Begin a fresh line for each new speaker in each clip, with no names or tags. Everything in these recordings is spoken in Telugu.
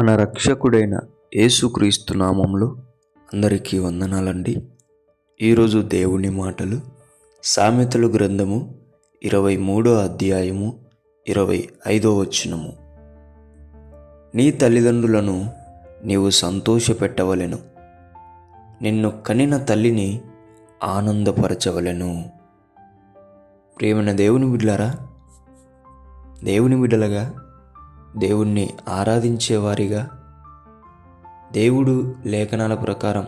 మన రక్షకుడైన యేసుక్రీస్తు నామంలో అందరికీ వందనాలండి. ఈరోజు దేవుని మాటలు సామెతలు గ్రంథము 23వ అధ్యాయము 25వ వచనము. నీ తల్లిదండ్రులను నీవు సంతోషపెట్టవలెను, నిన్ను కనిన తల్లిని ఆనందపరచవలెను. ప్రియమైన దేవుని బిడ్డలారా, దేవుని బిడ్డలుగా, దేవుణ్ణి ఆరాధించేవారిగా, దేవుడు లేఖనాల ప్రకారం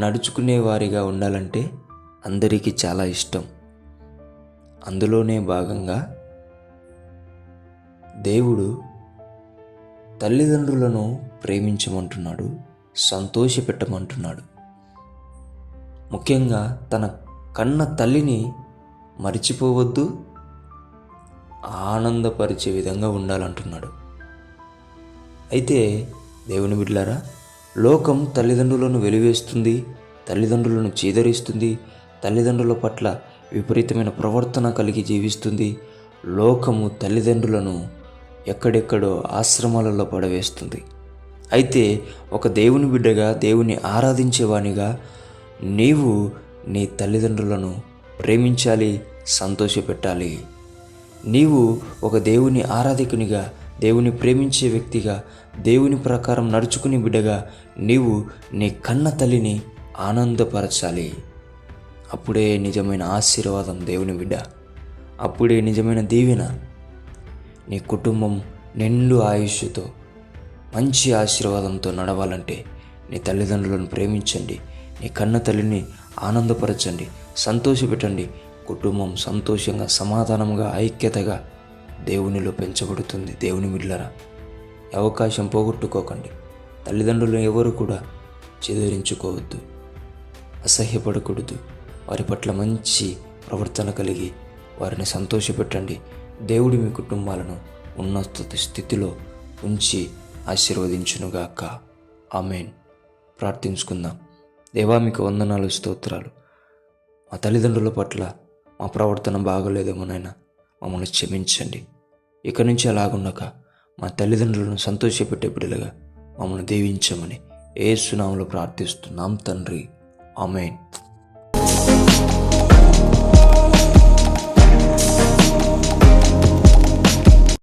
నడుచుకునేవారిగా ఉండాలంటే అందరికీ చాలా ఇష్టం. అందులోనే భాగంగా దేవుడు తల్లిదండ్రులను ప్రేమించమంటున్నాడు, సంతోషపెట్టమంటున్నాడు. ముఖ్యంగా తన కన్న తల్లిని మరిచిపోవద్దు, ఆనందపరిచే విధంగా ఉండాలంటున్నాడు. అయితే దేవుని బిడ్డలారా, లోకం తల్లిదండ్రులను వెలివేస్తుంది, తల్లిదండ్రులను చీదరిస్తుంది, తల్లిదండ్రుల పట్ల విపరీతమైన ప్రవర్తన కలిగి జీవిస్తుంది. లోకము తల్లిదండ్రులను ఎక్కడెక్కడో ఆశ్రమాలలో పడవేస్తుంది. అయితే ఒక దేవుని బిడ్డగా, దేవుని ఆరాధించేవానిగా నీవు నీ తల్లిదండ్రులను ప్రేమించాలి, సంతోషపెట్టాలి. నీవు ఒక దేవుని ఆరాధకునిగా, దేవుని ప్రేమించే వ్యక్తిగా, దేవుని ప్రకారం నడుచుకునే బిడ్డగా నీవు నీ కన్న తల్లిని ఆనందపరచాలి. అప్పుడే నిజమైన ఆశీర్వాదం దేవుని బిడ్డ, అప్పుడే నిజమైన దీవెన. నీ కుటుంబం నిండు ఆయుష్తో మంచి ఆశీర్వాదంతో నడవాలంటే నీ తల్లిదండ్రులను ప్రేమించండి, నీ కన్న తల్లిని ఆనందపరచండి, సంతోషపెట్టండి. కుటుంబం సంతోషంగా, సమాధానంగా, ఐక్యతగా దేవునిలో పెంచబడుతుంది. దేవుని బిడ్డలారా, అవకాశం పోగొట్టుకోకండి. తల్లిదండ్రులు ఎవరు కూడా చెదిరించుకోవద్దు, అసహ్యపడకూడదు. వారి పట్ల మంచి ప్రవర్తన కలిగి వారిని సంతోషపెట్టండి. దేవుడు మీ కుటుంబాలను ఉన్నత స్థితిలో ఉంచి ఆశీర్వదించునుగాక. ఆమేన్. ప్రార్థించుకుందాం. దేవా, మీకు వందనాలు, స్తోత్రాలు. మా తల్లిదండ్రుల పట్ల మా ప్రవర్తన బాగోలేదేమో నాయనా, మమ్మల్ని క్షమించండి. ఇక నుంచి అలాగుండక మా తల్లిదండ్రులను సంతోషపెట్టే బిడ్డలుగా మమ్మల్ని దీవించమని యేసు నామములో ప్రార్థిస్తున్నాం తండ్రి. ఆమేన్.